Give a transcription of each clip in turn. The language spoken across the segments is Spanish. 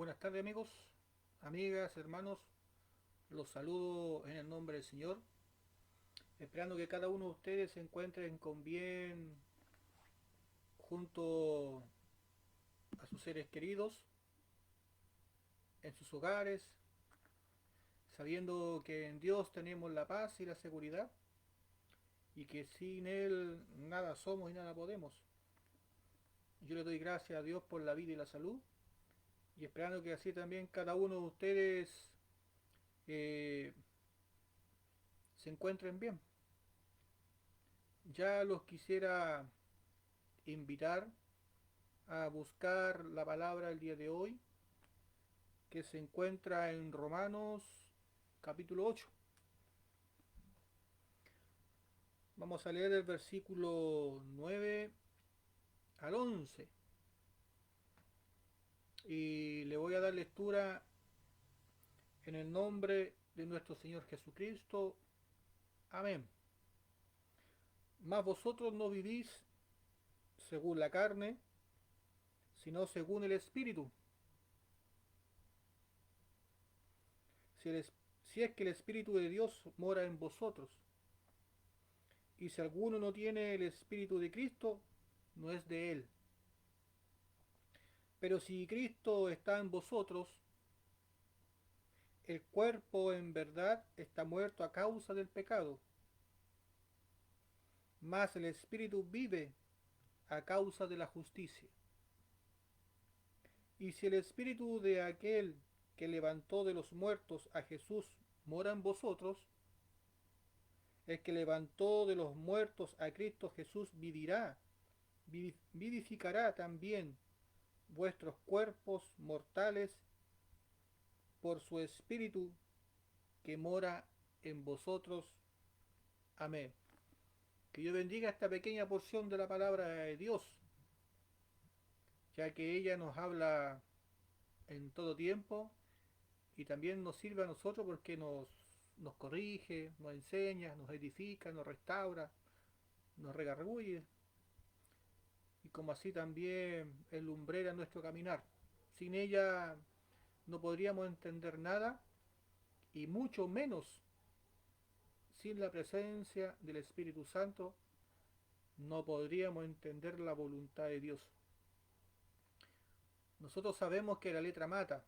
Buenas tardes amigos, amigas, hermanos. Los saludo en el nombre del Señor, esperando que cada uno de ustedes se encuentren con bien junto a sus seres queridos, en sus hogares, sabiendo que en Dios tenemos la paz y la seguridad y que sin Él nada somos y nada podemos. Yo le doy gracias a Dios por la vida y la salud y esperando que así también cada uno de ustedes eh, se encuentren bien. Ya los quisiera invitar a buscar la palabra el día de hoy, que se encuentra en Romanos capítulo 8. Vamos a leer el versículo 9 al 11 y le voy a dar lectura en el nombre de nuestro Señor Jesucristo. Amén. Mas vosotros no vivís según la carne, sino según el Espíritu. Si, si es que el Espíritu de Dios mora en vosotros. Y si alguno no tiene el Espíritu de Cristo, no es de él. Pero si Cristo está en vosotros, el cuerpo en verdad está muerto a causa del pecado, mas el Espíritu vive a causa de la justicia. Y si el Espíritu de aquel que levantó de los muertos a Jesús mora en vosotros, el que levantó de los muertos a Cristo Jesús vivificará también vuestros cuerpos mortales por su Espíritu que mora en vosotros. Amén. Que Dios bendiga esta pequeña porción de la palabra de Dios, ya que ella nos habla en todo tiempo y también nos sirve a nosotros porque nos corrige, nos enseña, nos edifica, nos restaura, nos redarguye y como así también es lumbrera nuestro caminar. Sin ella no podríamos entender nada y mucho menos sin la presencia del Espíritu Santo no podríamos entender la voluntad de Dios. Nosotros sabemos que la letra mata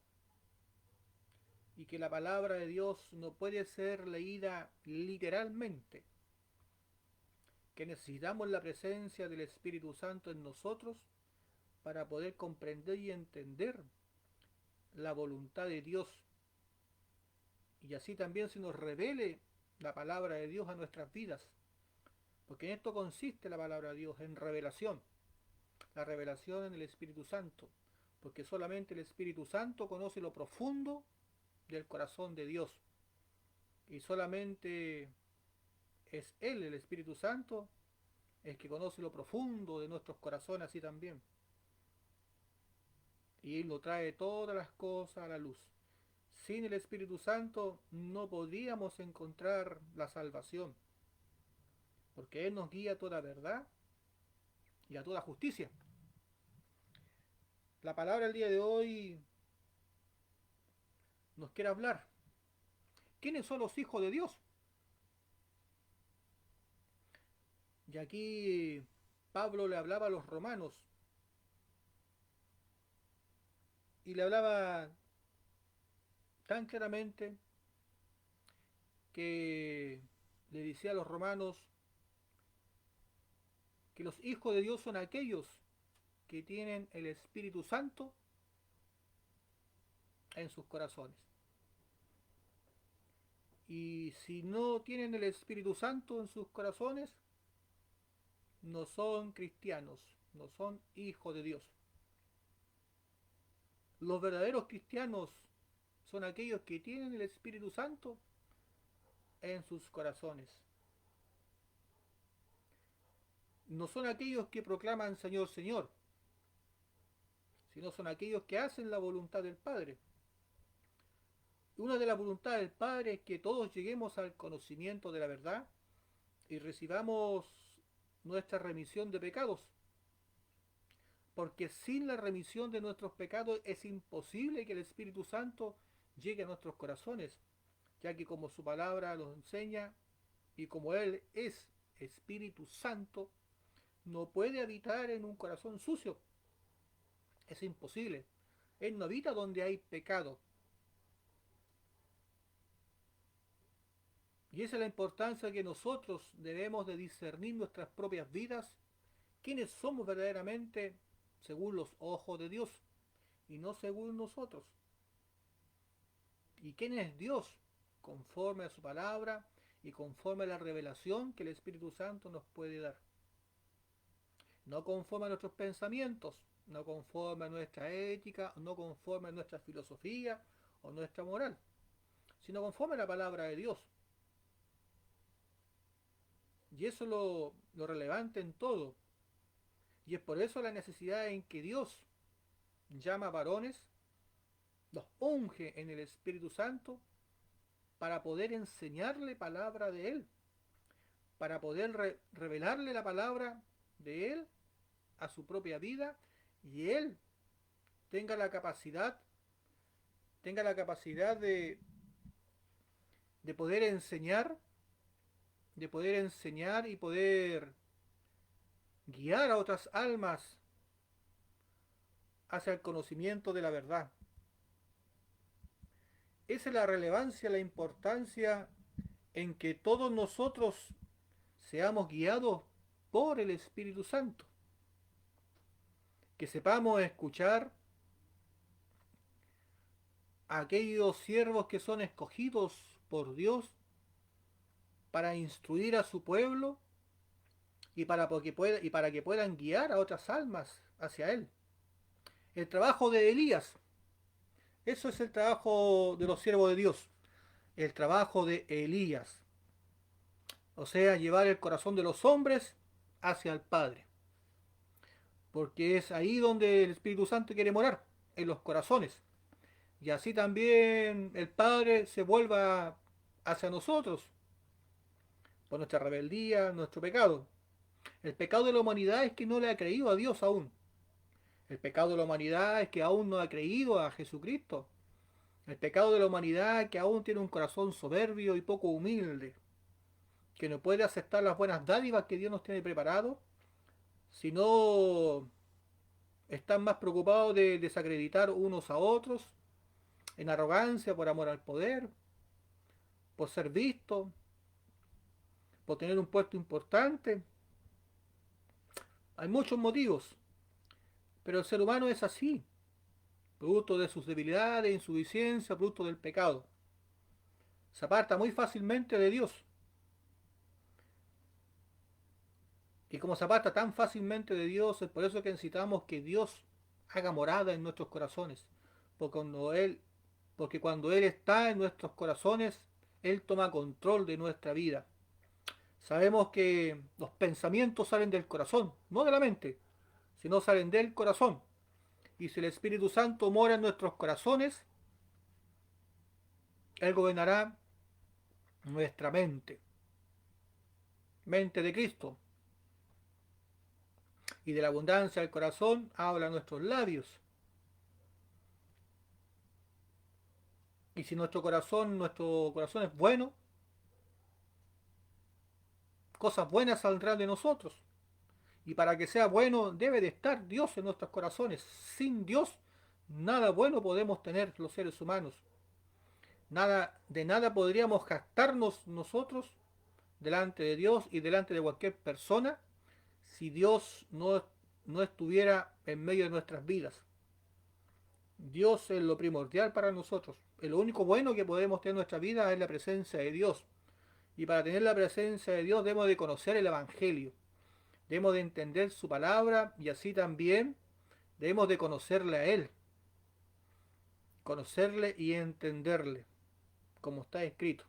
y que la palabra de Dios no puede ser leída literalmente, que necesitamos la presencia del Espíritu Santo en nosotros para poder comprender y entender la voluntad de Dios y así también se nos revele la palabra de Dios a nuestras vidas, porque en esto consiste la palabra de Dios, en revelación, la revelación en el Espíritu Santo, porque solamente el Espíritu Santo conoce lo profundo del corazón de Dios y solamente es Él, el Espíritu Santo, el que conoce lo profundo de nuestros corazones así también. Y Él nos trae todas las cosas a la luz. Sin el Espíritu Santo no podríamos encontrar la salvación, porque Él nos guía a toda verdad y a toda justicia. La palabra del día de hoy nos quiere hablar. ¿Quiénes son los hijos de Dios? Y aquí Pablo le hablaba a los romanos y le hablaba tan claramente que le decía a los romanos que los hijos de Dios son aquellos que tienen el Espíritu Santo en sus corazones. Y si no tienen el Espíritu Santo en sus corazones, no son cristianos, no son hijos de Dios. Los verdaderos cristianos son aquellos que tienen el Espíritu Santo en sus corazones. No son aquellos que proclaman Señor, Señor, sino son aquellos que hacen la voluntad del Padre. Una de las voluntades del Padre es que todos lleguemos al conocimiento de la verdad y recibamos nuestra remisión de pecados. porque sin la remisión de nuestros pecados es imposible que el Espíritu Santo llegue a nuestros corazones, ya que como su palabra nos enseña y como Él es Espíritu Santo, no puede habitar en un corazón sucio. Es imposible. Él no habita donde hay pecado. Y esa es la importancia que nosotros debemos de discernir nuestras propias vidas, quiénes somos verdaderamente según los ojos de Dios y no según nosotros. ¿Y quién es Dios? Conforme a su palabra y conforme a la revelación que el Espíritu Santo nos puede dar. No conforme a nuestros pensamientos, no conforme a nuestra ética, no conforme a nuestra filosofía o nuestra moral, sino conforme a la palabra de Dios. Y eso es lo relevante en todo. Y es por eso la necesidad en que Dios llama a varones, los unge en el Espíritu Santo para poder enseñarle palabra de Él, para poder revelarle la palabra de Él a su propia vida y Él tenga la capacidad, de poder enseñar, y poder guiar a otras almas hacia el conocimiento de la verdad. Esa es la relevancia, la importancia en que todos nosotros seamos guiados por el Espíritu Santo, que sepamos escuchar a aquellos siervos que son escogidos por Dios para instruir a su pueblo y para que puedan guiar a otras almas hacia Él. El trabajo de Elías, eso es el trabajo de los siervos de Dios, el trabajo de Elías, o sea, llevar el corazón de los hombres hacia el Padre, porque es ahí donde el Espíritu Santo quiere morar, en los corazones, y así también el Padre se vuelva hacia nosotros por nuestra rebeldía, nuestro pecado. El pecado de la humanidad es que no le ha creído a Dios aún. El pecado de la humanidad es que aún no ha creído a Jesucristo. El pecado de la humanidad es que aún tiene un corazón soberbio y poco humilde, que no puede aceptar las buenas dádivas que Dios nos tiene preparado, sino están más preocupados de desacreditar unos a otros, en arrogancia, por amor al poder, por ser visto, por tener un puesto importante. Hay muchos motivos, pero el ser humano es así, producto de sus debilidades, insuficiencia, producto del pecado. Se aparta muy fácilmente de Dios. Y como se aparta tan fácilmente de Dios, es por eso que necesitamos que Dios haga morada en nuestros corazones. Porque cuando Él está en nuestros corazones, Él toma control de nuestra vida. Sabemos que los pensamientos salen del corazón, no de la mente, sino salen del corazón. Y si el Espíritu Santo mora en nuestros corazones, Él gobernará nuestra mente, mente de Cristo. Y de la abundancia del corazón habla nuestros labios. Y si nuestro corazón es bueno, cosas buenas saldrán de nosotros. Y para que sea bueno, debe de estar Dios en nuestros corazones. Sin Dios, nada bueno podemos tener los seres humanos. De nada podríamos jactarnos nosotros delante de Dios y delante de cualquier persona si Dios no estuviera en medio de nuestras vidas. Dios es lo primordial para nosotros. Lo único bueno que podemos tener en nuestra vida es la presencia de Dios. Y para tener la presencia de Dios debemos de conocer el Evangelio. Debemos de entender su palabra y así también debemos de conocerle a Él. Conocerle y entenderle, como está escrito.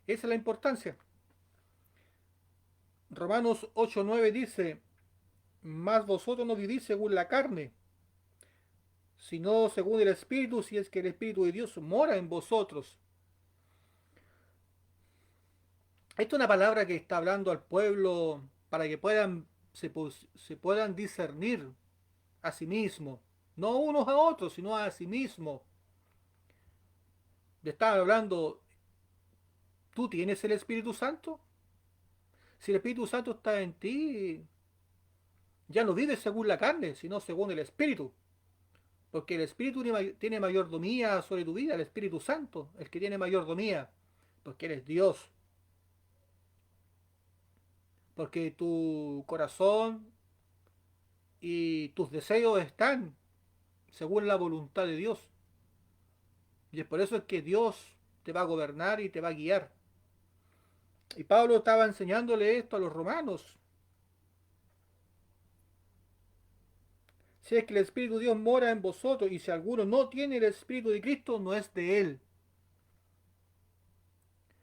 Esa es la importancia. Romanos 8:9 dice, mas vosotros no vivís según la carne, sino según el Espíritu, si es que el Espíritu de Dios mora en vosotros. Esta es una palabra que está hablando al pueblo para que se puedan discernir a sí mismo, no unos a otros, sino a sí mismo. Le estaban hablando, ¿tú tienes el Espíritu Santo? Si el Espíritu Santo está en ti, ya no vives según la carne, sino según el Espíritu. Porque el Espíritu tiene mayordomía sobre tu vida, el Espíritu Santo, el que tiene mayordomía, porque eres Dios. Porque tu corazón y tus deseos están según la voluntad de Dios. Y es por eso es que Dios te va a gobernar y te va a guiar. Y Pablo estaba enseñándole esto a los romanos. Si es que el Espíritu de Dios mora en vosotros y si alguno no tiene el Espíritu de Cristo, no es de él.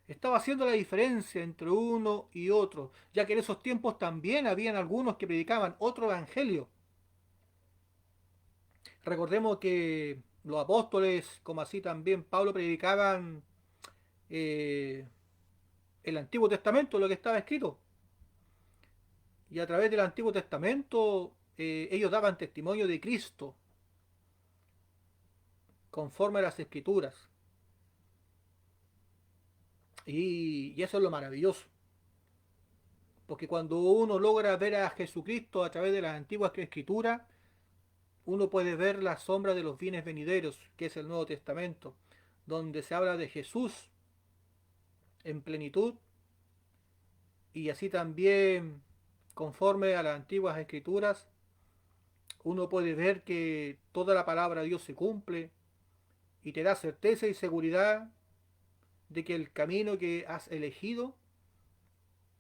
Estaba haciendo la diferencia entre uno y otro, ya que en esos tiempos también habían algunos que predicaban otro evangelio. Recordemos que los apóstoles, como así también Pablo, predicaban eh, el Antiguo Testamento, lo que estaba escrito. Y a través del Antiguo Testamento ellos daban testimonio de Cristo conforme a las Escrituras. Y eso es lo maravilloso. Porque cuando uno logra ver a Jesucristo a través de las antiguas escrituras, uno puede ver la sombra de los bienes venideros, que es el Nuevo Testamento, donde se habla de Jesús en plenitud y así también, conforme a las antiguas escrituras, uno puede ver que toda la palabra de Dios se cumple y te da certeza y seguridad de que el camino que has elegido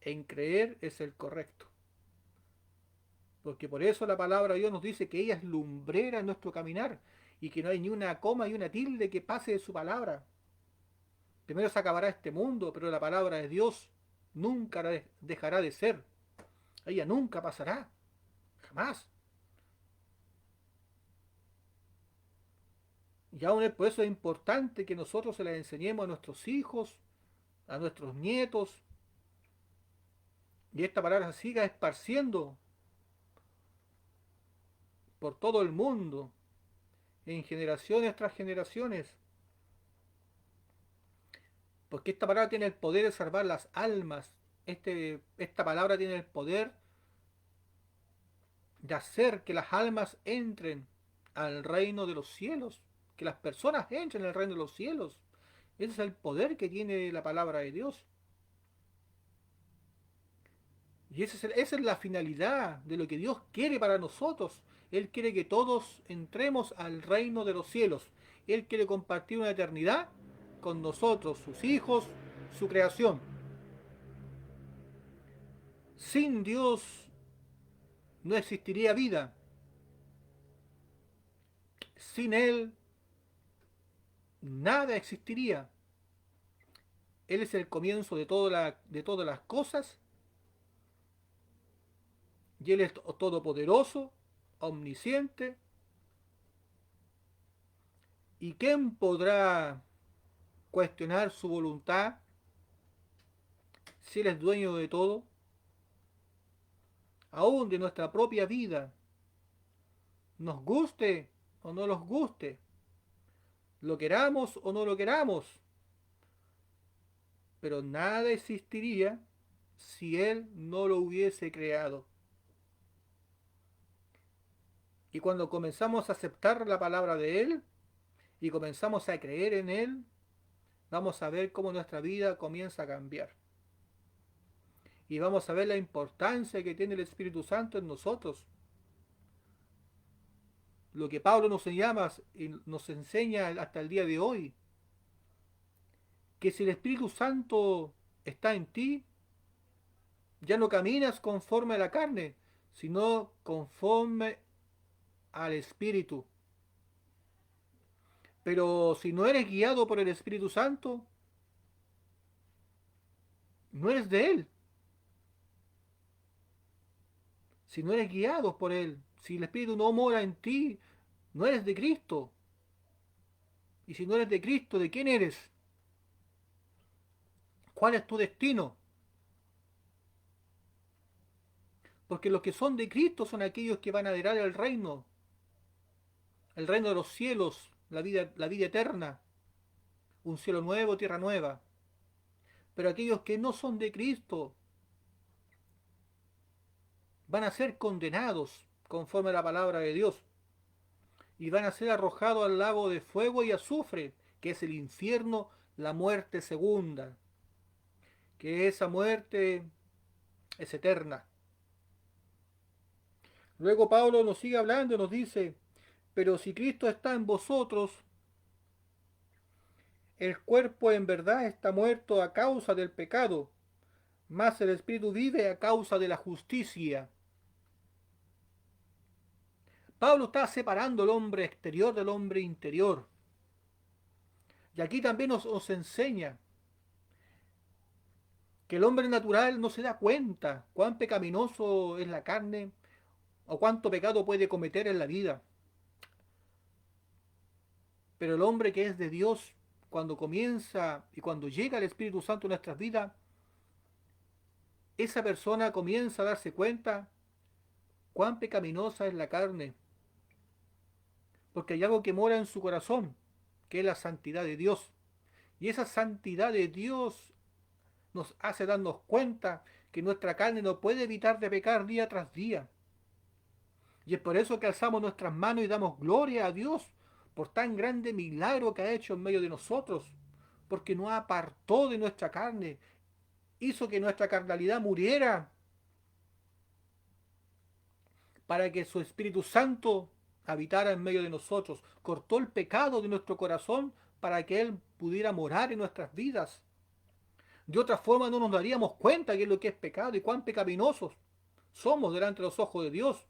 en creer es el correcto. Porque por eso la palabra de Dios nos dice que ella es lumbrera en nuestro caminar y que no hay ni una coma y una tilde que pase de su palabra. Primero se acabará este mundo, pero la palabra de Dios nunca dejará de ser. Ella nunca pasará, jamás. Y aún por eso es importante que nosotros se la enseñemos a nuestros hijos, a nuestros nietos, y esta palabra se siga esparciendo por todo el mundo, en generaciones tras generaciones, porque esta palabra tiene el poder de salvar las almas. Esta palabra tiene el poder de hacer que las almas entren al reino de los cielos, que las personas entren al reino de los cielos. Ese es el poder que tiene la palabra de Dios. Y esa es la finalidad de lo que Dios quiere para nosotros. Él quiere que todos entremos al reino de los cielos. Él quiere compartir una eternidad con nosotros, sus hijos, su creación. Sin Dios no existiría vida. Sin Él nada existiría. Él es el comienzo de todas las cosas y Él es todopoderoso, omnisciente. ¿Y quién podrá cuestionar su voluntad si Él es dueño de todo? Aún de nuestra propia vida, nos guste o no nos guste, lo queramos o no lo queramos, pero nada existiría si Él no lo hubiese creado. Y cuando comenzamos a aceptar la palabra de Él y comenzamos a creer en Él, vamos a ver cómo nuestra vida comienza a cambiar. Y vamos a ver la importancia que tiene el Espíritu Santo en nosotros. Lo que Pablo nos llama y nos enseña hasta el día de hoy, que si el Espíritu Santo está en ti, ya no caminas conforme a la carne, sino conforme al Espíritu. Pero si no eres guiado por el Espíritu Santo, no eres de Él. Si no eres guiado por Él, si el Espíritu no mora en ti, no eres de Cristo. Y si no eres de Cristo, ¿de quién eres? ¿Cuál es tu destino? Porque los que son de Cristo son aquellos que van a heredar el reino el reino de los cielos, la vida eterna, un cielo nuevo, tierra nueva. Pero aquellos que no son de Cristo van a ser condenados conforme a la palabra de Dios y van a ser arrojados al lago de fuego y azufre, que es el infierno, la muerte segunda, que esa muerte es eterna. Luego Pablo nos sigue hablando y nos dice, pero si Cristo está en vosotros, el cuerpo en verdad está muerto a causa del pecado, mas el espíritu vive a causa de la justicia. Pablo está separando el hombre exterior del hombre interior. Y aquí también nos enseña que el hombre natural no se da cuenta cuán pecaminoso es la carne o cuánto pecado puede cometer en la vida. Pero el hombre que es de Dios, cuando comienza y cuando llega el Espíritu Santo en nuestras vidas, esa persona comienza a darse cuenta cuán pecaminosa es la carne, porque hay algo que mora en su corazón, que es la santidad de Dios. Y esa santidad de Dios nos hace darnos cuenta que nuestra carne no puede evitar de pecar día tras día. Y es por eso que alzamos nuestras manos y damos gloria a Dios por tan grande milagro que ha hecho en medio de nosotros, porque nos apartó de nuestra carne, hizo que nuestra carnalidad muriera para que su Espíritu Santo habitara en medio de nosotros, cortó el pecado de nuestro corazón para que Él pudiera morar en nuestras vidas. De otra forma no nos daríamos cuenta de qué es lo que es pecado y cuán pecaminosos somos delante de los ojos de Dios.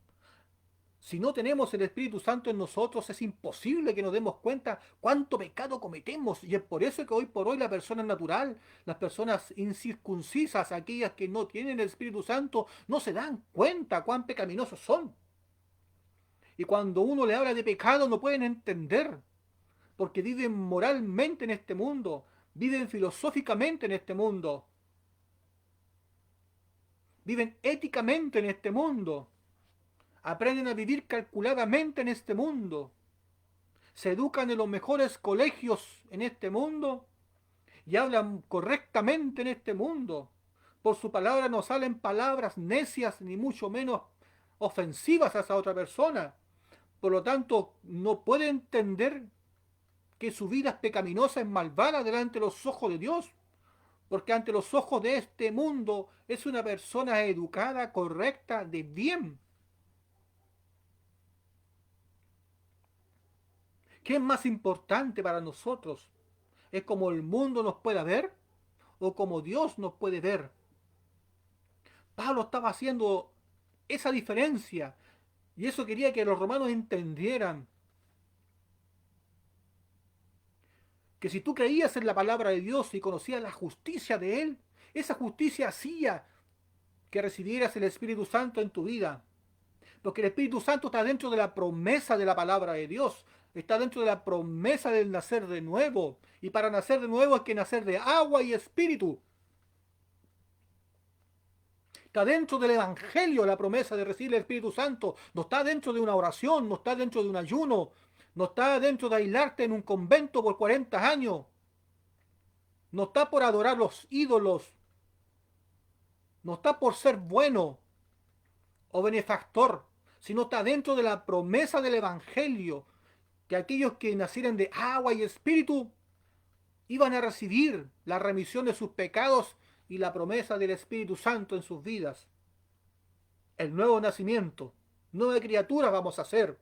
Si no tenemos el Espíritu Santo en nosotros, es imposible que nos demos cuenta cuánto pecado cometemos. Y es por eso que hoy por hoy la persona natural, las personas incircuncisas, aquellas que no tienen el Espíritu Santo, no se dan cuenta cuán pecaminosos son. Y cuando uno le habla de pecado no pueden entender, porque viven moralmente en este mundo, viven filosóficamente en este mundo, viven éticamente en este mundo, aprenden a vivir calculadamente en este mundo, se educan en los mejores colegios en este mundo y hablan correctamente en este mundo. Por su palabra no salen palabras necias ni mucho menos ofensivas a esa otra persona. Por lo tanto, no puede entender que su vida es pecaminosa, es malvada delante de los ojos de Dios, porque ante los ojos de este mundo es una persona educada, correcta, de bien. ¿Qué es más importante para nosotros? ¿Es como el mundo nos pueda ver o como Dios nos puede ver? Pablo estaba haciendo esa diferencia y eso quería que los romanos entendieran. Que si tú creías en la palabra de Dios y conocías la justicia de Él, esa justicia hacía que recibieras el Espíritu Santo en tu vida. Porque el Espíritu Santo está dentro de la promesa de la palabra de Dios. Está dentro de la promesa del nacer de nuevo. Y para nacer de nuevo hay que nacer de agua y espíritu. Está dentro del Evangelio la promesa de recibir el Espíritu Santo. No está dentro de una oración, no está dentro de un ayuno, no está dentro de aislarte en un convento por 40 años. No está por adorar los ídolos. No está por ser bueno o benefactor, sino está dentro de la promesa del Evangelio, que aquellos que nacieran de agua y espíritu iban a recibir la remisión de sus pecados y la promesa del Espíritu Santo en sus vidas. El nuevo nacimiento, nueva criatura vamos a ser.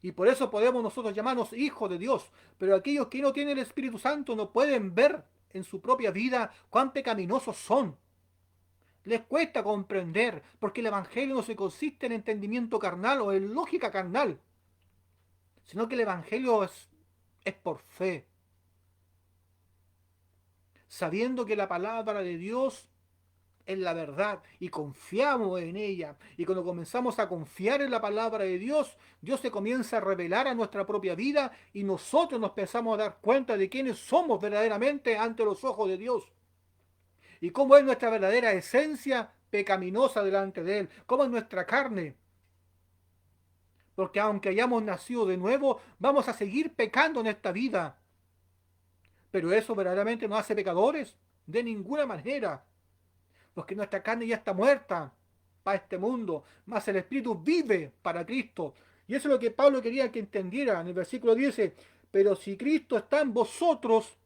Y por eso podemos nosotros llamarnos hijos de Dios. Pero aquellos que no tienen el Espíritu Santo no pueden ver en su propia vida cuán pecaminosos son. Les cuesta comprender, porque el Evangelio no se consiste en entendimiento carnal o en lógica carnal, sino que el Evangelio es por fe, sabiendo que la palabra de Dios es la verdad y confiamos en ella. Y cuando comenzamos a confiar en la palabra de Dios, Dios se comienza a revelar a nuestra propia vida y nosotros nos empezamos a dar cuenta de quiénes somos verdaderamente ante los ojos de Dios. Y cómo es nuestra verdadera esencia pecaminosa delante de Él, cómo es nuestra carne. Porque aunque hayamos nacido de nuevo, vamos a seguir pecando en esta vida. Pero eso verdaderamente nos hace pecadores de ninguna manera. Porque nuestra carne ya está muerta para este mundo, más el Espíritu vive para Cristo. Y eso es lo que Pablo quería que entendiera. En el versículo 10, pero si Cristo está en vosotros,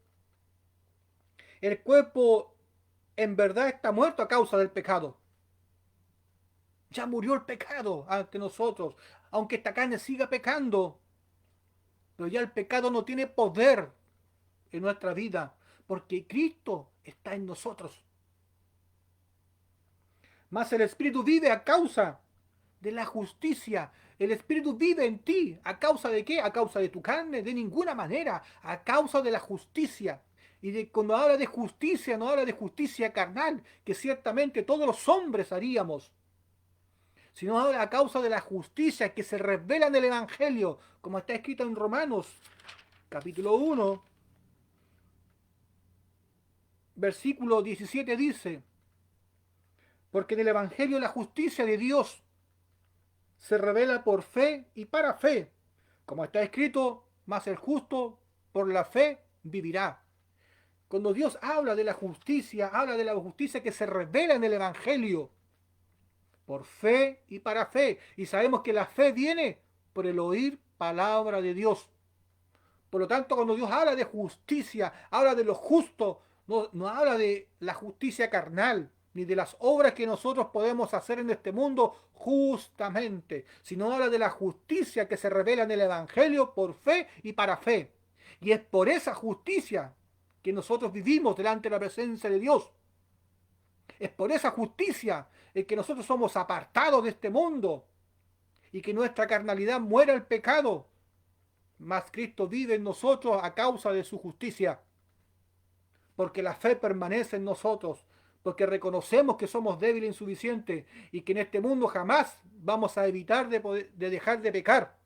el cuerpo en verdad está muerto a causa del pecado. Ya murió el pecado ante nosotros, aunque esta carne siga pecando, pero ya el pecado no tiene poder en nuestra vida, porque Cristo está en nosotros. Mas el Espíritu vive a causa de la justicia. El Espíritu vive en ti. ¿A causa de qué? ¿A causa de tu carne? De ninguna manera. A causa de la justicia. Y cuando habla de justicia, no habla de justicia carnal, que ciertamente todos los hombres haríamos, sino habla a causa de la justicia que se revela en el Evangelio, como está escrito en Romanos, capítulo 1, versículo 17 dice, porque en el Evangelio la justicia de Dios se revela por fe y para fe, como está escrito, mas el justo por la fe vivirá. Cuando Dios habla de la justicia que se revela en el Evangelio, por fe y para fe. Y sabemos que la fe viene por el oír palabra de Dios. Por lo tanto, cuando Dios habla de justicia, habla de lo justo, no habla de la justicia carnal, ni de las obras que nosotros podemos hacer en este mundo justamente, sino habla de la justicia que se revela en el Evangelio por fe y para fe. Y es por esa justicia que nosotros vivimos delante de la presencia de Dios. Es por esa justicia en que nosotros somos apartados de este mundo y que nuestra carnalidad muera el pecado, mas Cristo vive en nosotros a causa de su justicia, porque la fe permanece en nosotros, porque reconocemos que somos débiles e insuficientes y que en este mundo jamás vamos a evitar de dejar de pecar.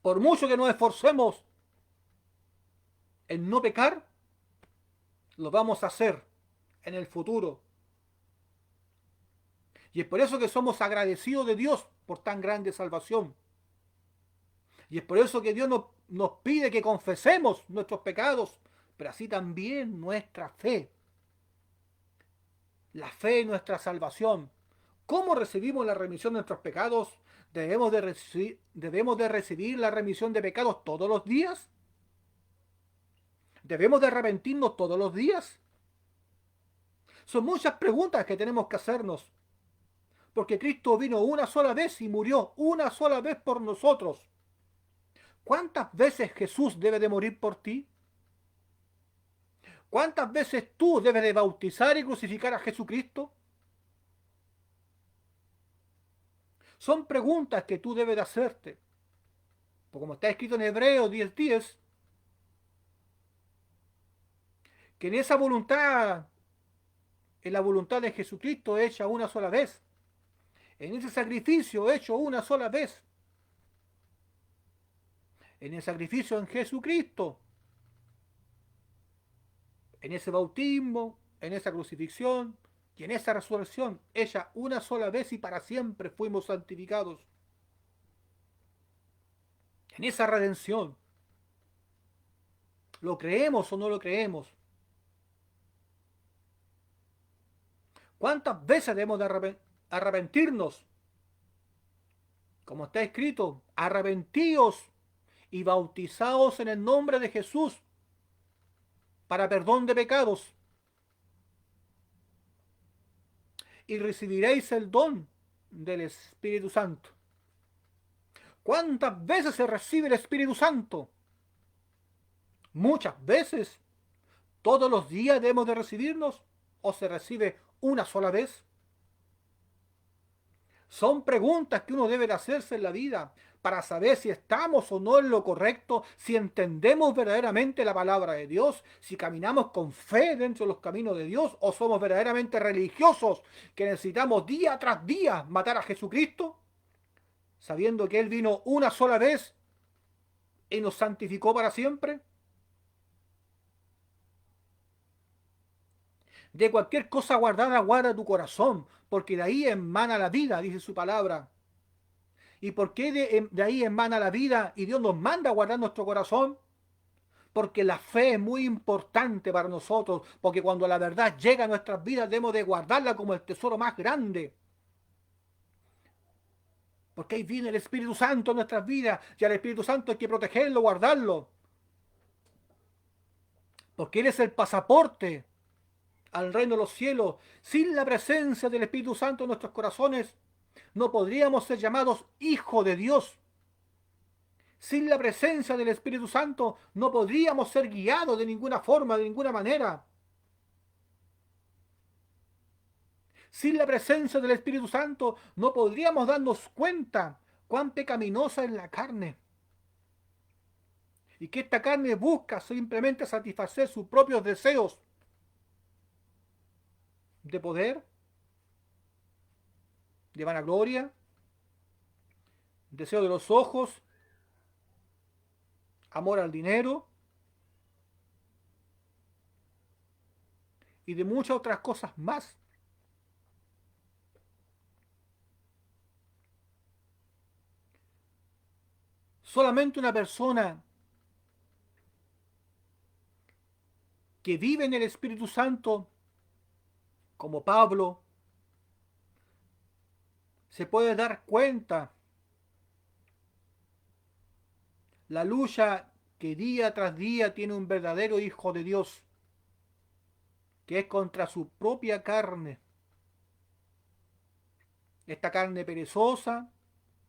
Por mucho que nos esforcemos en no pecar, lo vamos a hacer en el futuro. Y es por eso que somos agradecidos de Dios por tan grande salvación. Y es por eso que Dios nos pide que confesemos nuestros pecados, pero así también nuestra fe. La fe en nuestra salvación. ¿Cómo recibimos la remisión de nuestros pecados? ¿Debemos de recibir la remisión de pecados todos los días? ¿Debemos de arrepentirnos todos los días? Son muchas preguntas que tenemos que hacernos. Porque Cristo vino una sola vez y murió una sola vez por nosotros. ¿Cuántas veces Jesús debe de morir por ti? ¿Cuántas veces tú debes de bautizar y crucificar a Jesucristo? Son preguntas que tú debes de hacerte. Porque como está escrito en Hebreos 10:10, que en esa voluntad, en la voluntad de Jesucristo hecha una sola vez, en ese sacrificio hecho una sola vez, en el sacrificio en Jesucristo, en ese bautismo, en esa crucifixión y en esa resurrección, hecha una sola vez y para siempre fuimos santificados. En esa redención, ¿lo creemos o no lo creemos? ¿Cuántas veces debemos de arrepentirnos? Como está escrito, arrepentíos y bautizaos en el nombre de Jesús para perdón de pecados y recibiréis el don del Espíritu Santo. ¿Cuántas veces se recibe el Espíritu Santo? Muchas veces. ¿Todos los días debemos de recibirnos o se recibe una sola vez? Son preguntas que uno debe de hacerse en la vida para saber si estamos o no en lo correcto, si entendemos verdaderamente la palabra de Dios, si caminamos con fe dentro de los caminos de Dios o somos verdaderamente religiosos que necesitamos día tras día matar a Jesucristo, sabiendo que Él vino una sola vez y nos santificó para siempre. De cualquier cosa guardada, guarda tu corazón, porque de ahí emana la vida, dice su palabra. ¿Y por qué de ahí emana la vida y Dios nos manda a guardar nuestro corazón? Porque la fe es muy importante para nosotros, porque cuando la verdad llega a nuestras vidas debemos de guardarla como el tesoro más grande. Porque ahí viene el Espíritu Santo en nuestras vidas y al Espíritu Santo hay que protegerlo, guardarlo. Porque Él es el pasaporte al reino de los cielos. Sin la presencia del Espíritu Santo en nuestros corazones, no podríamos ser llamados hijos de Dios. Sin la presencia del Espíritu Santo, no podríamos ser guiados de ninguna forma, de ninguna manera. Sin la presencia del Espíritu Santo, no podríamos darnos cuenta cuán pecaminosa es la carne. Y que esta carne busca simplemente satisfacer sus propios deseos de poder, de vanagloria, deseo de los ojos, amor al dinero y de muchas otras cosas más. Solamente una persona que vive en el Espíritu Santo, como Pablo, se puede dar cuenta la lucha que día tras día tiene un verdadero hijo de Dios, que es contra su propia carne. Esta carne perezosa,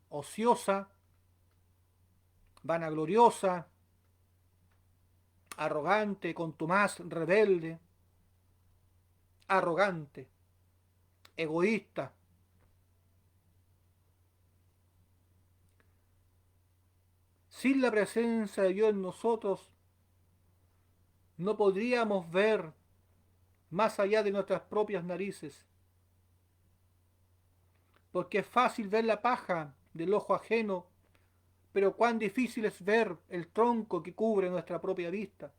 ociosa, vanagloriosa, arrogante, contumaz, rebelde, arrogante, egoísta. Sin la presencia de Dios en nosotros, no podríamos ver más allá de nuestras propias narices, porque es fácil ver la paja del ojo ajeno, pero cuán difícil es ver el tronco que cubre nuestra propia vista.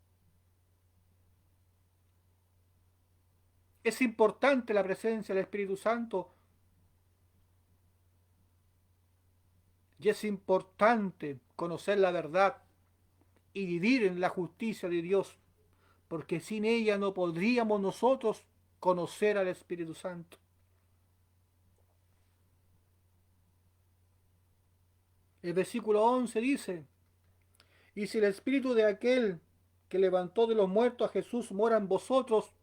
Es importante la presencia del Espíritu Santo y es importante conocer la verdad y vivir en la justicia de Dios, porque sin ella no podríamos nosotros conocer al Espíritu Santo. El versículo 11 dice: y si el Espíritu de aquel que levantó de los muertos a Jesús mora en vosotros,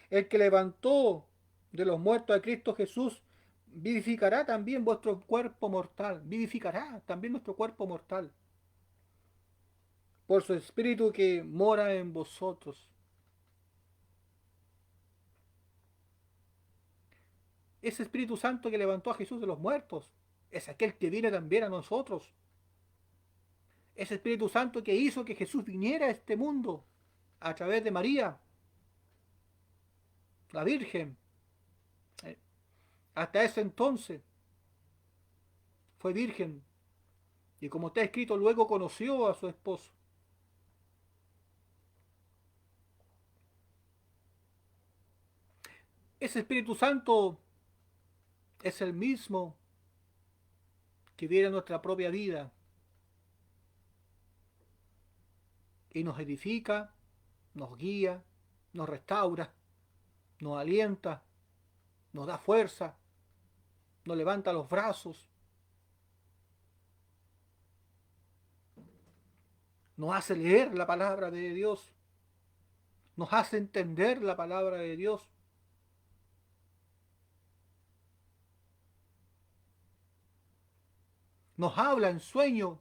el que levantó de los muertos a Cristo Jesús vivificará también vuestro cuerpo mortal, vivificará también nuestro cuerpo mortal, por su Espíritu que mora en vosotros. Ese Espíritu Santo que levantó a Jesús de los muertos es aquel que viene también a nosotros. Ese Espíritu Santo que hizo que Jesús viniera a este mundo a través de María, la Virgen. Hasta ese entonces fue virgen y, como está escrito, luego conoció a su esposo. Ese Espíritu Santo es el mismo que viene a nuestra propia vida y nos edifica, nos guía, nos restaura, nos alienta, nos da fuerza, nos levanta los brazos, nos hace leer la palabra de Dios, nos hace entender la palabra de Dios. Nos habla en sueño,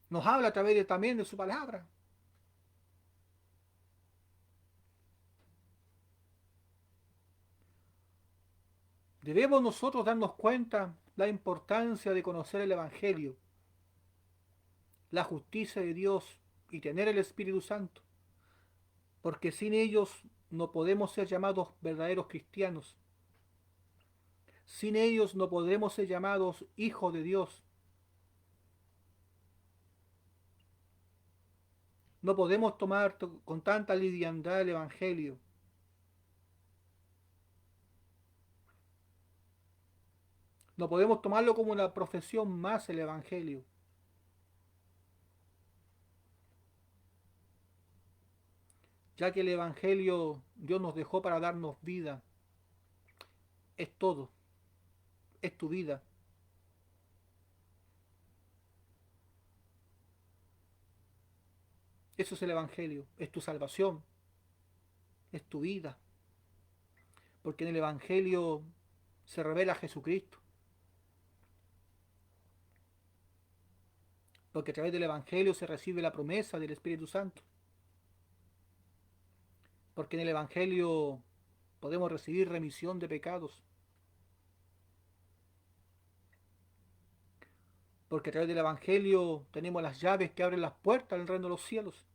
nos habla a través también de su palabra. Debemos nosotros darnos cuenta la importancia de conocer el Evangelio, la justicia de Dios y tener el Espíritu Santo, porque sin ellos no podemos ser llamados verdaderos cristianos. Sin ellos no podremos ser llamados hijos de Dios. No podemos tomar con tanta liviandad el Evangelio. No podemos tomarlo como una profesión más el Evangelio, ya que el Evangelio Dios nos dejó para darnos vida. Es todo, es tu vida. Eso es el Evangelio, es tu salvación, es tu vida. Porque en el Evangelio se revela Jesucristo. Porque a través del Evangelio se recibe la promesa del Espíritu Santo. Porque en el Evangelio podemos recibir remisión de pecados. Porque a través del Evangelio tenemos las llaves que abren las puertas del reino de los cielos.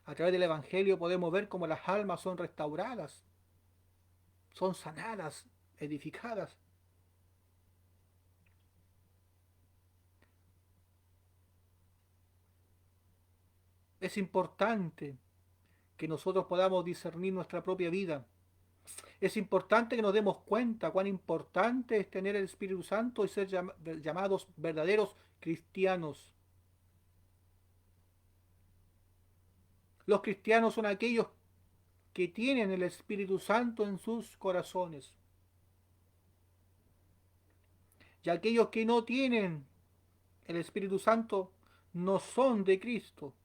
A través del Evangelio podemos ver cómo las almas son restauradas, son sanadas, edificadas. Es importante que nosotros podamos discernir nuestra propia vida. Es importante que nos demos cuenta cuán importante es tener el Espíritu Santo y ser llamados verdaderos cristianos. Los cristianos son aquellos que tienen el Espíritu Santo en sus corazones. Y aquellos que no tienen el Espíritu Santo no son de Cristo.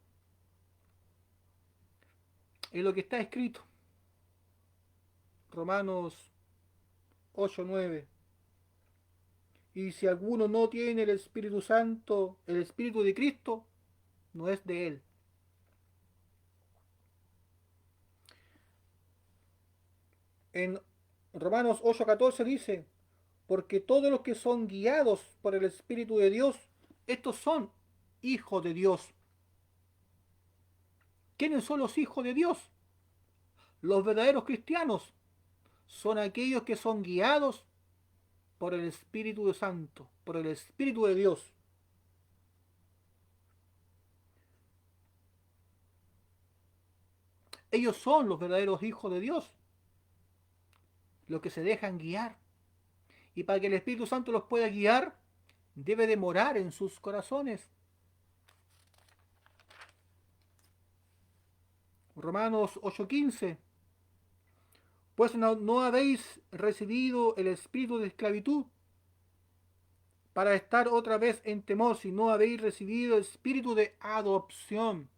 Es lo que está escrito. Romanos 8:9. Y si alguno no tiene el Espíritu Santo, el Espíritu de Cristo, no es de él. En Romanos 8:14 dice, porque todos los que son guiados por el Espíritu de Dios, estos son hijos de Dios. ¿Quiénes son los hijos de Dios? Los verdaderos cristianos son aquellos que son guiados por el Espíritu Santo, por el Espíritu de Dios. Ellos son los verdaderos hijos de Dios, los que se dejan guiar. Y para que el Espíritu Santo los pueda guiar, debe de morar en sus corazones. Romanos 8:15. Pues no habéis recibido el espíritu de esclavitud para estar otra vez en temor, sino habéis recibido el espíritu de adopción,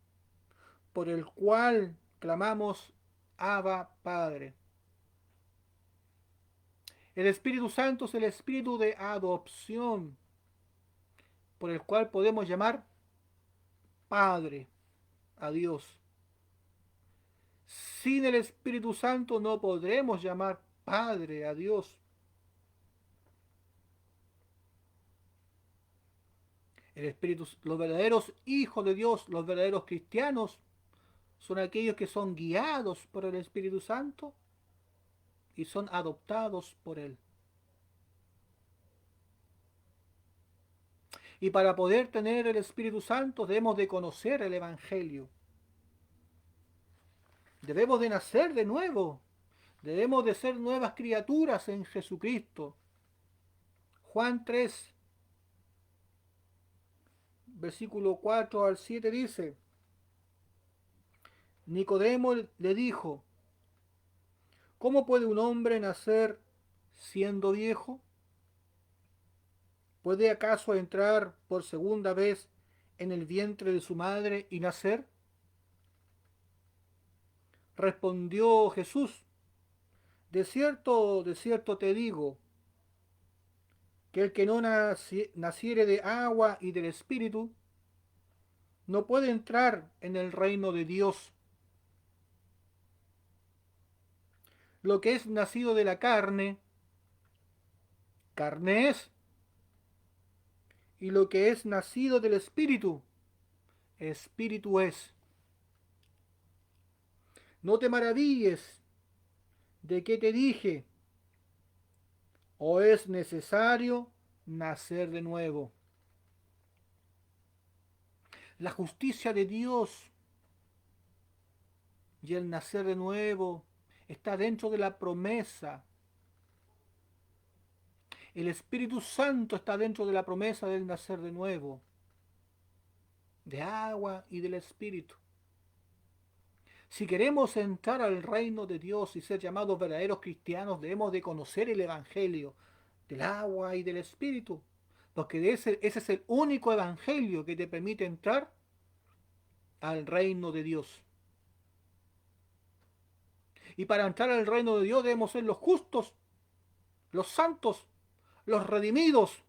por el cual clamamos Abba Padre. El Espíritu Santo es el espíritu de adopción, por el cual podemos llamar Padre a Dios. Sin el Espíritu Santo no podremos llamar Padre a Dios. El Espíritu, los verdaderos hijos de Dios, los verdaderos cristianos, son aquellos que son guiados por el Espíritu Santo y son adoptados por Él. Y para poder tener el Espíritu Santo debemos de conocer el Evangelio. Debemos de nacer de nuevo. Debemos de ser nuevas criaturas en Jesucristo. Juan 3, versículo 4 al 7 dice, Nicodemo le dijo, ¿cómo puede un hombre nacer siendo viejo? ¿Puede acaso entrar por segunda vez en el vientre de su madre y nacer? Respondió Jesús, de cierto te digo, que el que no naciere de agua y del Espíritu, no puede entrar en el reino de Dios. Lo que es nacido de la carne, carne es, y lo que es nacido del Espíritu, Espíritu es. No te maravilles de que te dije, o es necesario nacer de nuevo. La justicia de Dios y el nacer de nuevo está dentro de la promesa El Espíritu Santo está dentro de la promesa del nacer de nuevo, de agua y del Espíritu. Si queremos entrar al reino de Dios y ser llamados verdaderos cristianos, debemos de conocer el Evangelio del agua y del Espíritu, porque ese es el único Evangelio que te permite entrar al reino de Dios. Y para entrar al reino de Dios debemos ser los justos, los santos, los redimidos.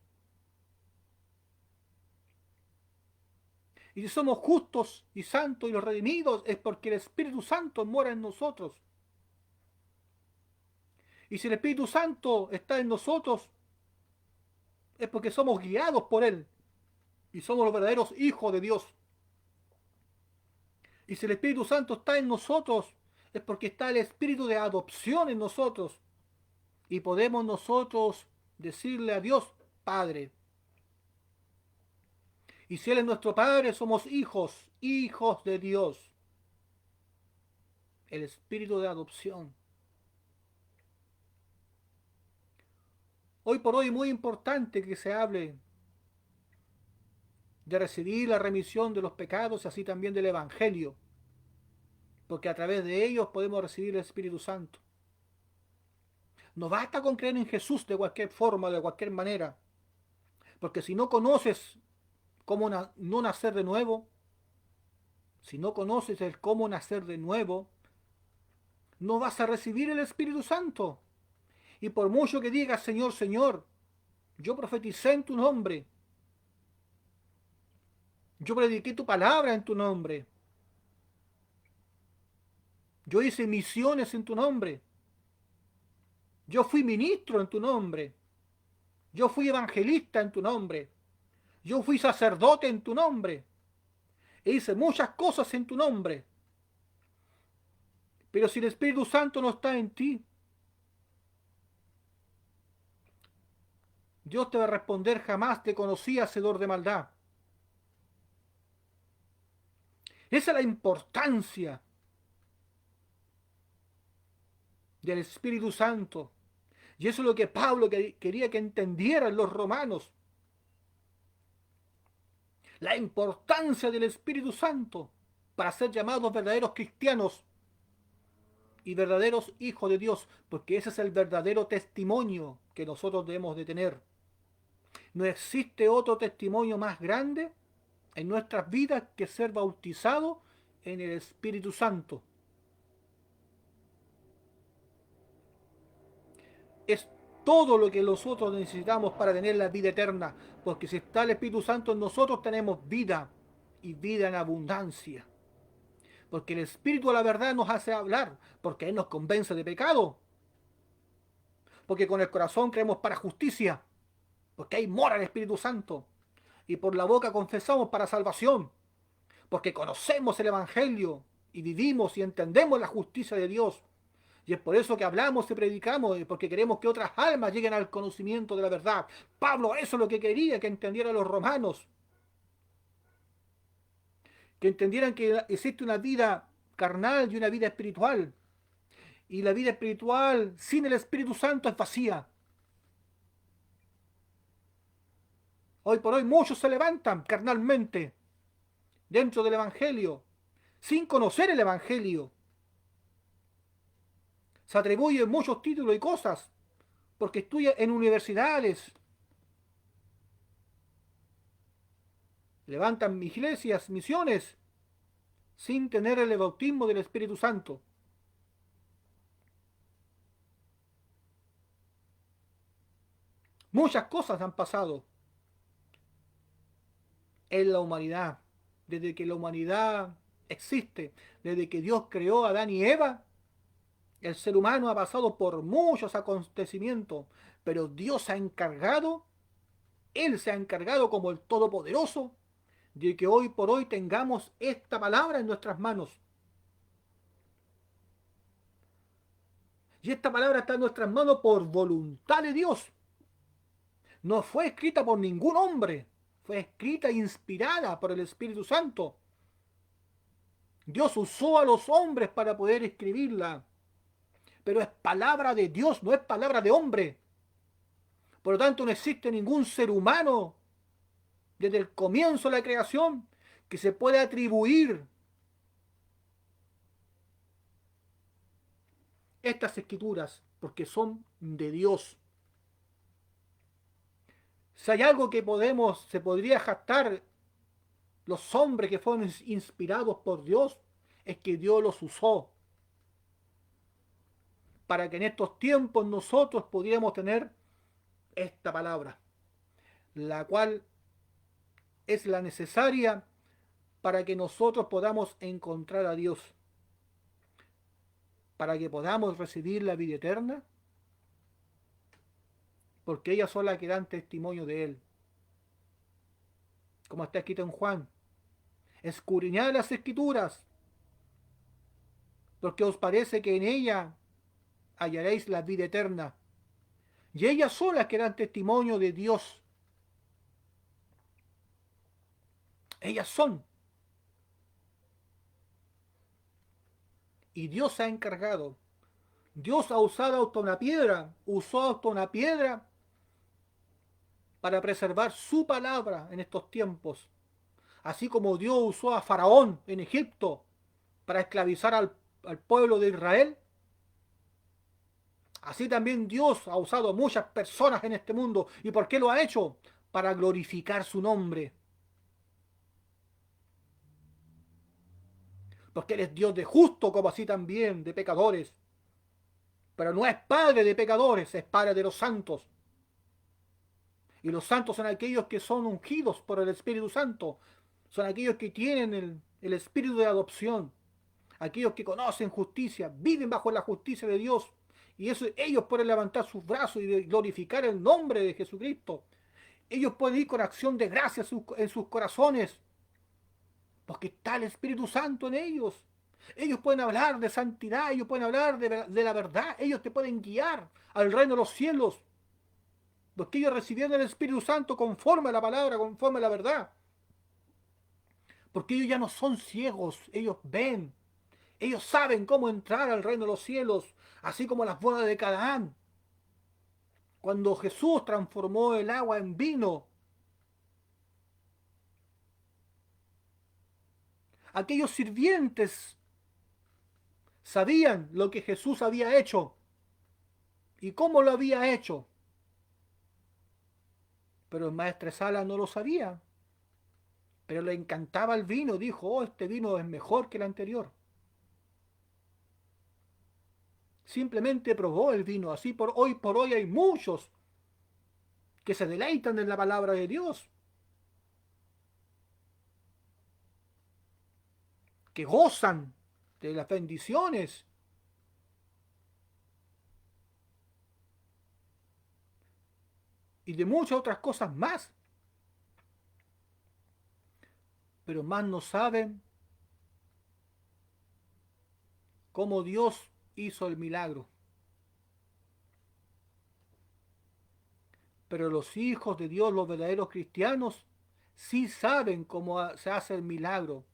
Y si somos justos y santos y los redimidos es porque el Espíritu Santo mora en nosotros. Y si el Espíritu Santo está en nosotros es porque somos guiados por Él y somos los verdaderos hijos de Dios. Y si el Espíritu Santo está en nosotros es porque está el Espíritu de adopción en nosotros. Y podemos nosotros decirle a Dios, Padre. Y si Él es nuestro Padre, somos hijos, hijos de Dios. El Espíritu de adopción. Hoy por hoy es muy importante que se hable de recibir la remisión de los pecados y así también del Evangelio, porque a través de ellos podemos recibir el Espíritu Santo. No basta con creer en Jesús de cualquier forma, de cualquier manera, porque si no conoces cómo no nacer de nuevo, si no conoces el cómo nacer de nuevo, no vas a recibir el Espíritu Santo. Y por mucho que digas, Señor, Señor, yo profeticé en tu nombre, yo prediqué tu palabra en tu nombre, yo hice misiones en tu nombre, yo fui ministro en tu nombre, yo fui evangelista en tu nombre, yo fui sacerdote en tu nombre, e hice muchas cosas en tu nombre. Pero si el Espíritu Santo no está en ti, Dios te va a responder: jamás te conocí, hacedor de maldad. Esa es la importancia del Espíritu Santo. Y eso es lo que Pablo quería que entendieran los romanos. La importancia del Espíritu Santo para ser llamados verdaderos cristianos y verdaderos hijos de Dios, porque ese es el verdadero testimonio que nosotros debemos de tener. No existe otro testimonio más grande en nuestras vidas que ser bautizado en el Espíritu Santo. Es todo lo que nosotros necesitamos para tener la vida eterna, porque si está el Espíritu Santo en nosotros tenemos vida y vida en abundancia. Porque el Espíritu de la verdad nos hace hablar, porque Él nos convence de pecado, porque con el corazón creemos para justicia, porque ahí mora el Espíritu Santo, y por la boca confesamos para salvación, porque conocemos el Evangelio y vivimos y entendemos la justicia de Dios. Y es por eso que hablamos y predicamos, porque queremos que otras almas lleguen al conocimiento de la verdad. Pablo eso es lo que quería que entendieran los romanos, que entendieran que existe una vida carnal y una vida espiritual. Y la vida espiritual sin el Espíritu Santo es vacía. Hoy por hoy muchos se levantan carnalmente dentro del Evangelio, sin conocer el Evangelio. Se atribuyen muchos títulos y cosas, porque estudian en universidades, levantan iglesias, misiones, sin tener el bautismo del Espíritu Santo. Muchas cosas han pasado en la humanidad, desde que la humanidad existe, desde que Dios creó a Adán y Eva. El ser humano ha pasado por muchos acontecimientos, pero Dios se ha encargado, Él se ha encargado como el Todopoderoso, de que hoy por hoy tengamos esta palabra en nuestras manos. Y esta palabra está en nuestras manos por voluntad de Dios. No fue escrita por ningún hombre, fue escrita e inspirada por el Espíritu Santo. Dios usó a los hombres para poder escribirla, pero es palabra de Dios, no es palabra de hombre. Por lo tanto, no existe ningún ser humano desde el comienzo de la creación que se pueda atribuir estas escrituras, porque son de Dios. Si hay algo que se podría jactar los hombres que fueron inspirados por Dios, es que Dios los usó para que en estos tiempos nosotros pudiéramos tener esta palabra, la cual es la necesaria para que nosotros podamos encontrar a Dios, para que podamos recibir la vida eterna, porque ellas son las que dan testimonio de Él. Como está escrito en Juan, escudriñad las escrituras, porque os parece que en ella hallaréis la vida eterna. Y ellas son las que dan testimonio de Dios. Ellas son. Y Dios se ha encargado. Dios ha usado hasta una piedra, usó hasta una piedra para preservar su palabra en estos tiempos. Así como Dios usó a Faraón en Egipto para esclavizar al pueblo de Israel, así también Dios ha usado a muchas personas en este mundo. ¿Y por qué lo ha hecho? Para glorificar su nombre. Porque Él es Dios de justo, como así también de pecadores. Pero no es Padre de pecadores, es Padre de los santos. Y los santos son aquellos que son ungidos por el Espíritu Santo. Son aquellos que tienen el espíritu de adopción. Aquellos que conocen justicia, viven bajo la justicia de Dios. Y eso ellos pueden levantar sus brazos y glorificar el nombre de Jesucristo. Ellos pueden ir con acción de gracia en sus corazones, porque está el Espíritu Santo en ellos. Ellos pueden hablar de santidad, ellos pueden hablar de la verdad, ellos te pueden guiar al reino de los cielos, porque ellos recibieron el Espíritu Santo conforme a la palabra, conforme a la verdad. Porque ellos ya no son ciegos, ellos ven, ellos saben cómo entrar al reino de los cielos, así como las bodas de Canaán. Cuando Jesús transformó el agua en vino, aquellos sirvientes sabían lo que Jesús había hecho y cómo lo había hecho. Pero el maestresala no lo sabía. Pero le encantaba el vino, dijo, oh, este vino es mejor que el anterior. Simplemente probó el vino. Así por hoy hay muchos que se deleitan en la palabra de Dios, que gozan de las bendiciones y de muchas otras cosas más, pero más no saben cómo Dios hizo el milagro. Pero los hijos de Dios, los verdaderos cristianos, sí saben cómo se hace el milagro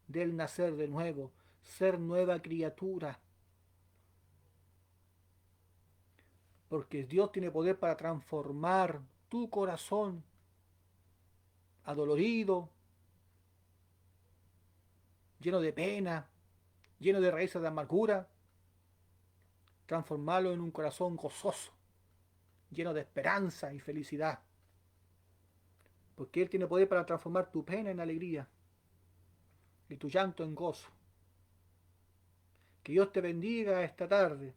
del nacer de nuevo, ser nueva criatura. Porque Dios tiene poder para transformar tu corazón adolorido, lleno de pena, lleno de raíces de amargura, transformarlo en un corazón gozoso, lleno de esperanza y felicidad. Porque Él tiene poder para transformar tu pena en alegría y tu llanto en gozo. Que Dios te bendiga esta tarde,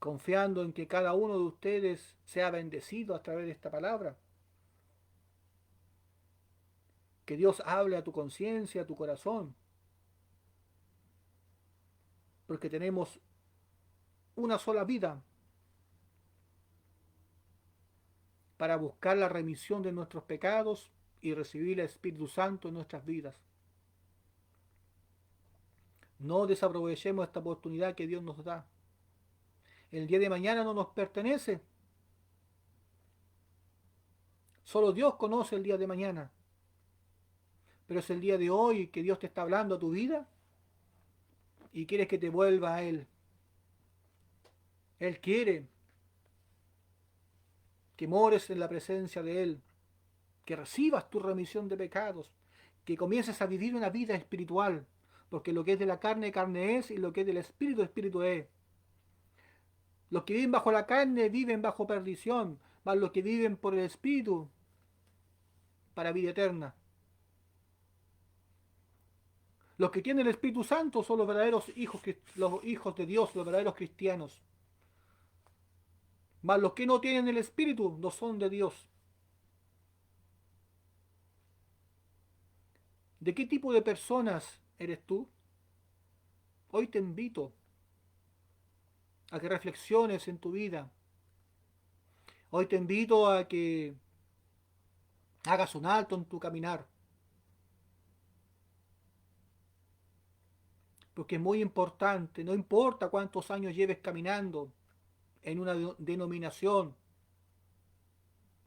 confiando en que cada uno de ustedes sea bendecido a través de esta palabra. Que Dios hable a tu conciencia, a tu corazón. Porque tenemos una sola vida para buscar la remisión de nuestros pecados y recibir el Espíritu Santo en nuestras vidas. No desaprovechemos esta oportunidad que Dios nos da. El día de mañana no nos pertenece. Solo Dios conoce el día de mañana. Pero es el día de hoy que Dios te está hablando a tu vida y quieres que te vuelva a Él. Él quiere que mores en la presencia de Él, que recibas tu remisión de pecados, que comiences a vivir una vida espiritual, porque lo que es de la carne, carne es, y lo que es del espíritu, espíritu es. Los que viven bajo la carne viven bajo perdición, mas los que viven por el espíritu, para vida eterna. Los que tienen el Espíritu Santo son los hijos de Dios, los verdaderos cristianos. Mas los que no tienen el Espíritu no son de Dios. ¿De qué tipo de personas eres tú? Hoy te invito a que reflexiones en tu vida. Hoy te invito a que hagas un alto en tu caminar. Porque es muy importante, no importa cuántos años lleves caminando en una denominación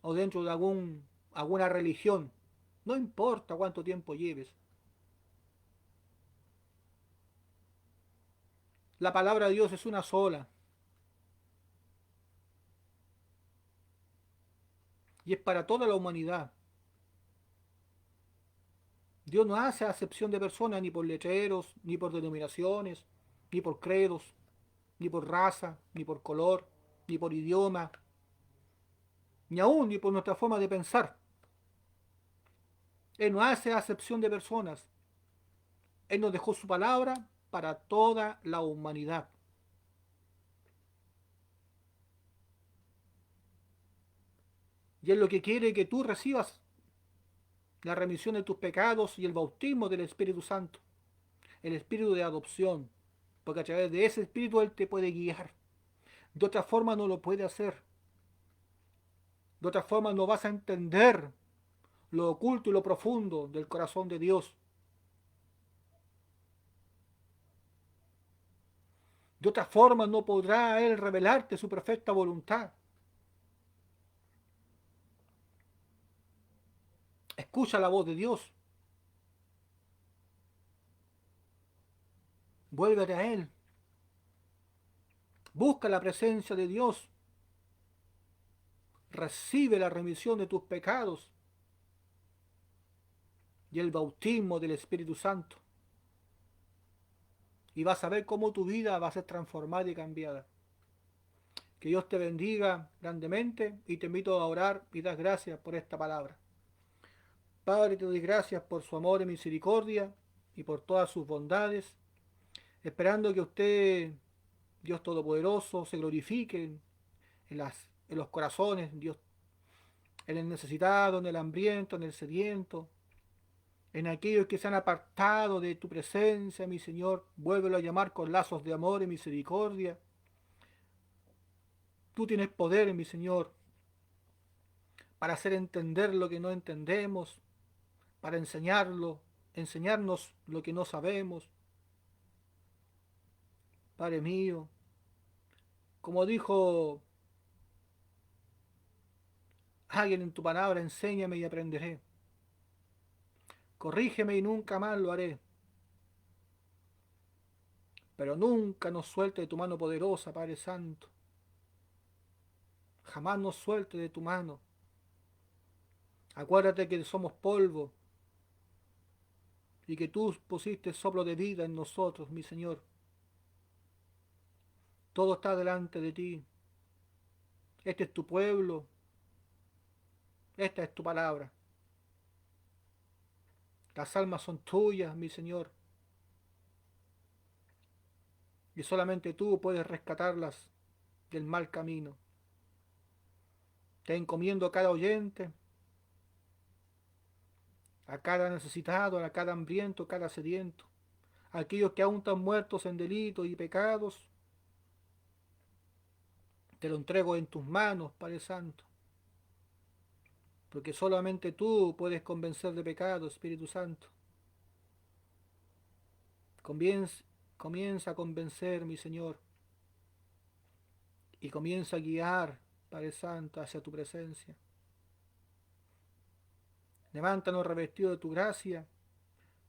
o dentro de alguna religión, no importa cuánto tiempo lleves. La palabra de Dios es una sola y es para toda la humanidad. Dios no hace acepción de personas ni por letreros, ni por denominaciones, ni por credos, ni por raza, ni por color, ni por idioma, ni aún ni por nuestra forma de pensar. Él no hace acepción de personas. Él nos dejó su palabra para toda la humanidad. Y Él lo que quiere es que tú recibas la remisión de tus pecados y el bautismo del Espíritu Santo, el Espíritu de adopción, porque a través de ese Espíritu Él te puede guiar. De otra forma no lo puede hacer. De otra forma no vas a entender lo oculto y lo profundo del corazón de Dios. De otra forma no podrá Él revelarte su perfecta voluntad. Escucha la voz de Dios. Vuélvete a Él. Busca la presencia de Dios. Recibe la remisión de tus pecados y el bautismo del Espíritu Santo. Y vas a ver cómo tu vida va a ser transformada y cambiada. Que Dios te bendiga grandemente y te invito a orar y dar gracias por esta palabra. Padre, te doy gracias por su amor y misericordia y por todas sus bondades, esperando que usted, Dios Todopoderoso, se glorifique en los corazones, Dios, en el necesitado, en el hambriento, en el sediento, en aquellos que se han apartado de tu presencia, mi Señor, vuélvelo a llamar con lazos de amor y misericordia. Tú tienes poder, mi Señor, para hacer entender lo que no entendemos, para enseñarnos lo que no sabemos. Padre mío, como dijo alguien en tu palabra, enséñame y aprenderé. Corrígeme y nunca más lo haré. Pero nunca nos suelte de tu mano poderosa, Padre Santo. Jamás nos suelte de tu mano. Acuérdate que somos polvo y que tú pusiste soplo de vida en nosotros, mi Señor. Todo está delante de ti. Este es tu pueblo. Esta es tu palabra. Las almas son tuyas, mi Señor. Y solamente tú puedes rescatarlas del mal camino. Te encomiendo a cada oyente, a cada necesitado, a cada hambriento, a cada sediento, a aquellos que aún están muertos en delitos y pecados. Te lo entrego en tus manos, Padre Santo, porque solamente tú puedes convencer de pecado, Espíritu Santo. Comienza, comienza a convencer, mi Señor, y comienza a guiar, Padre Santo, hacia tu presencia. Levántanos revestido de tu gracia,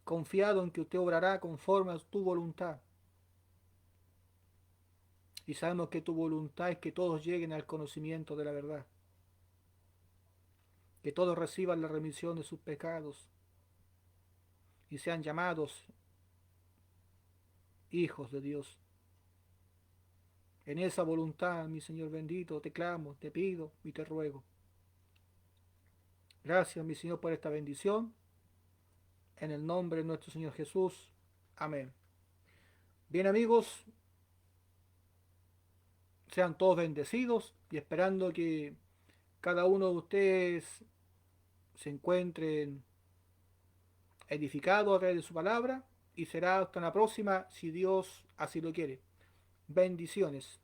confiado en que usted obrará conforme a tu voluntad. Y sabemos que tu voluntad es que todos lleguen al conocimiento de la verdad. que todos reciban la remisión de sus pecados y sean llamados hijos de Dios. En esa voluntad, mi Señor bendito, te clamo, te pido y te ruego. Gracias, mi Señor, por esta bendición. En el nombre de nuestro Señor Jesús. Amén. Bien, amigos, sean todos bendecidos y esperando que cada uno de ustedes se encuentren edificados a través de su palabra y será hasta la próxima si Dios así lo quiere. Bendiciones.